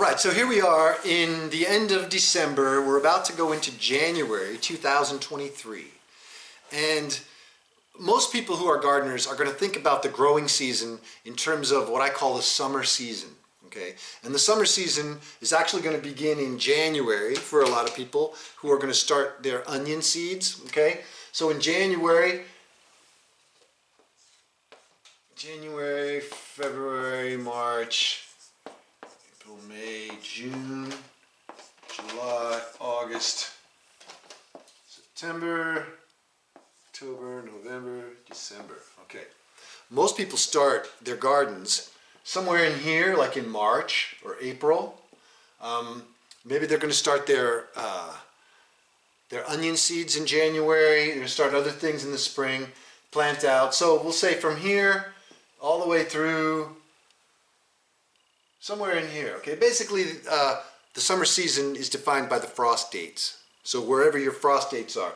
right, so here we are in the end of December. We're about to go into January 2023. And most people who are gardeners are going to think about the growing season in terms of what I call the summer season. Okay, and the summer season is actually going to begin in January for a lot of people who are going to start their onion seeds. Okay, so in January, February, March, April, May, June, July, August, September, October, November, December. Okay, most people start their gardens somewhere in here, like in March or April. Maybe they're going to start their onion seeds in January. They're going to start other things in the spring, plant out. So we'll say from here all the way through somewhere in here. Okay, basically the summer season is defined by the frost dates. So wherever your frost dates are.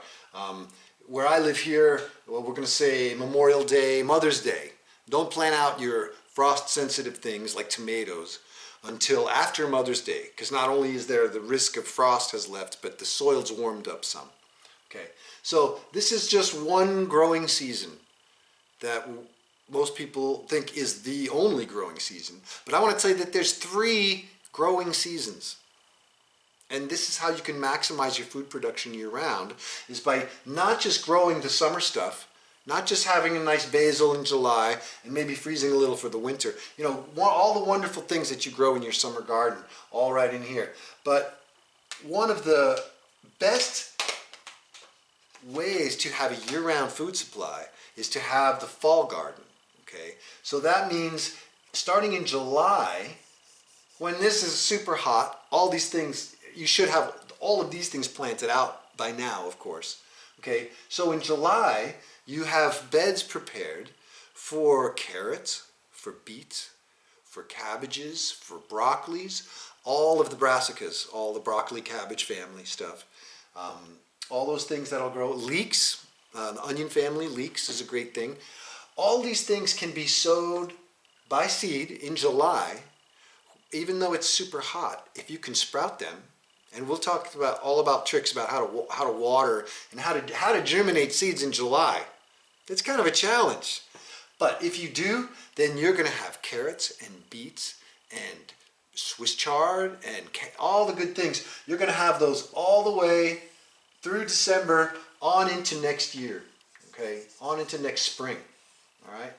Where I live here, well, we're going to say Memorial Day, Mother's Day. Don't plant out your frost-sensitive things like tomatoes until after Mother's Day, because not only is there the risk of frost has left, but the soil's warmed up some. Okay, so this is just one growing season that most people think is the only growing season. But I want to say that there's 3 growing seasons. And this is how you can maximize your food production year-round, is by not just growing the summer stuff, not just having a nice basil in July and maybe freezing a little for the winter. You know, all the wonderful things that you grow in your summer garden, all right in here. But one of the best ways to have a year-round food supply is to have the fall garden. Okay, so that means starting in July, when this is super hot, all these things, you should have all of these things planted out by now, of course. Okay, so in July, you have beds prepared for carrots, for beets, for cabbages, for broccolis, all of the brassicas, all the broccoli, cabbage family stuff. All those things that'll grow. Leeks, the onion family, leeks is a great thing. All these things can be sowed by seed in July, even though it's super hot, if you can sprout them. And we'll talk about all about tricks about how to water and how to germinate seeds in July. It's kind of a challenge. But if you do, then you're going to have carrots and beets and Swiss chard and all the good things. You're going to have those all the way through December on into next year. Okay, on into next spring. All right.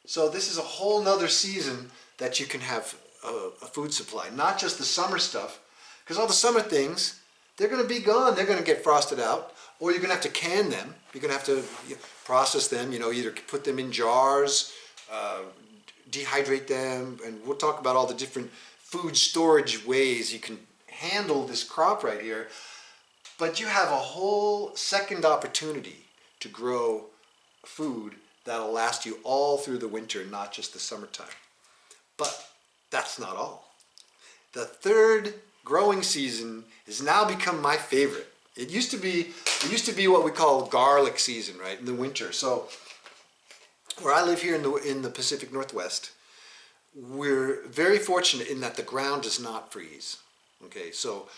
So this is a whole nother season that you can have a food supply, not just the summer stuff. Because all the summer things, they're going to be gone. They're going to get frosted out, or you're going to have to can them. You're going to have to process them, either put them in jars, dehydrate them, and we'll talk about all the different food storage ways you can handle this crop right here. But you have a whole second opportunity to grow food that'll last you all through the winter, not just the summertime. But that's not all. The third growing season has now become my favorite. It used to be what we call garlic season, right, in the winter. So where I live here in the Pacific Northwest, we're very fortunate in that the ground does not freeze. Okay, so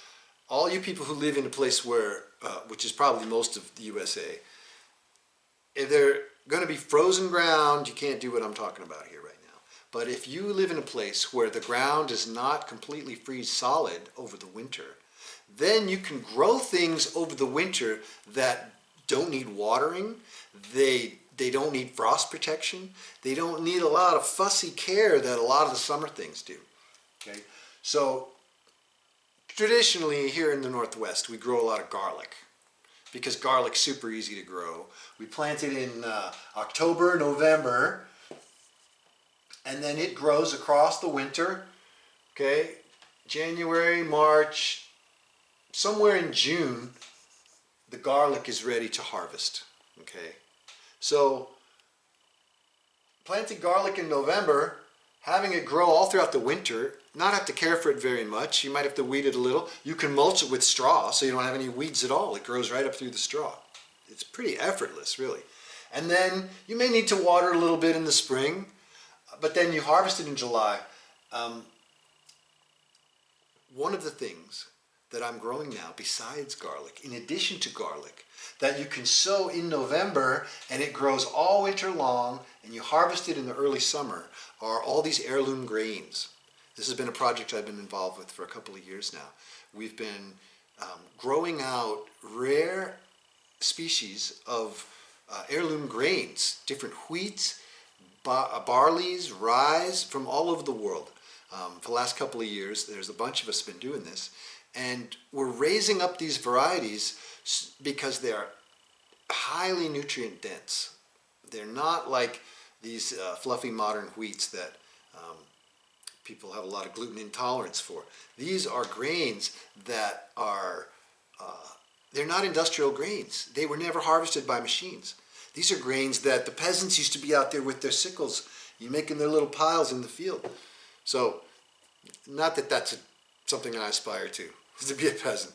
all you people who live in a place where, which is probably most of the USA, if they're going to be frozen ground, you can't do what I'm talking about here right now. But if you live in a place where the ground does not completely freeze solid over the winter, then you can grow things over the winter that don't need watering. They don't need frost protection. They don't need a lot of fussy care that a lot of the summer things do. Okay, so traditionally here in the Northwest, we grow a lot of garlic because garlic's super easy to grow. We plant it in October, November, and then it grows across the winter. Okay, January, March, somewhere in June, the garlic is ready to harvest. Okay, so planting garlic in November, having it grow all throughout the winter, not have to care for it very much. You might have to weed it a little. You can mulch it with straw so you don't have any weeds at all. It grows right up through the straw. It's pretty effortless, really. And then you may need to water a little bit in the spring, but then you harvest it in July. one of the things that I'm growing now, besides garlic, in addition to garlic, that you can sow in November and it grows all winter long and you harvest it in the early summer, are all these heirloom grains. This has been a project I've been involved with for a couple of years now. We've been growing out rare species of heirloom grains, different wheats, barleys, rye from all over the world. For the last couple of years, there's a bunch of us been doing this, and we're raising up these varieties because they're highly nutrient dense. They're not like these fluffy modern wheats that people have a lot of gluten intolerance for. These are grains that are, they're not industrial grains. They were never harvested by machines. These are grains that the peasants used to be out there with their sickles, making their little piles in the field. So, not that that's something I aspire to be a peasant.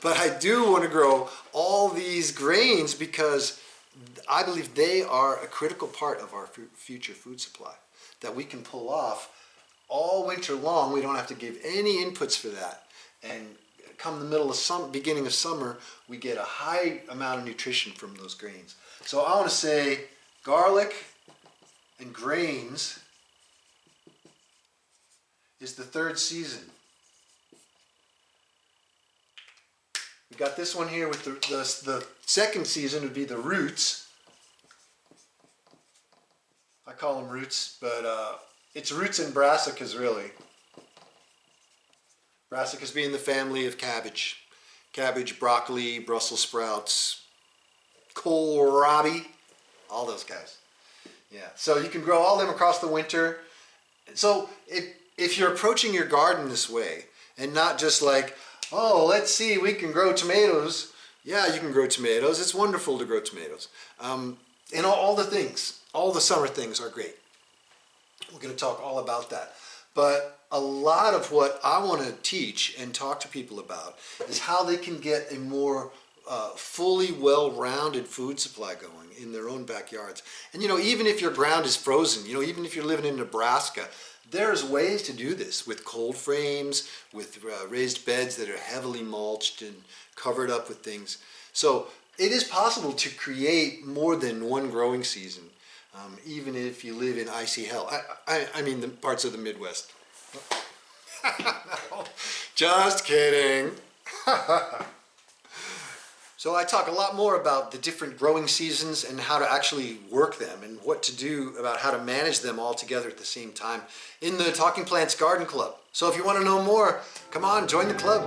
But I do want to grow all these grains because I believe they are a critical part of our future food supply that we can pull off all winter long. We don't have to give any inputs for that. And come the middle of summer, beginning of summer, we get a high amount of nutrition from those grains. So I want to say garlic and grains is the third season. We got this one here with the second season would be the roots. I call them roots, but it's roots and brassicas really. Brassicas being the family of cabbage. Cabbage, broccoli, Brussels sprouts, kohlrabi, all those guys. Yeah, so you can grow all them across the winter. So if you're approaching your garden this way and not just like, oh, let's see, we can grow tomatoes. Yeah, you can grow tomatoes. It's wonderful to grow tomatoes. And all the things, all the summer things are great. We're going to talk all about that. But a lot of what I want to teach and talk to people about is how they can get a more fully well-rounded food supply going in their own backyards. And even if your ground is frozen, even if you're living in Nebraska, there's ways to do this with cold frames, with raised beds that are heavily mulched and covered up with things. So it is possible to create more than one growing season, even if you live in icy hell. I mean the parts of the Midwest. No, just kidding. So I talk a lot more about the different growing seasons and how to actually work them and what to do about how to manage them all together at the same time in the Talking Plants Garden Club. So if you want to know more, come on, join the club.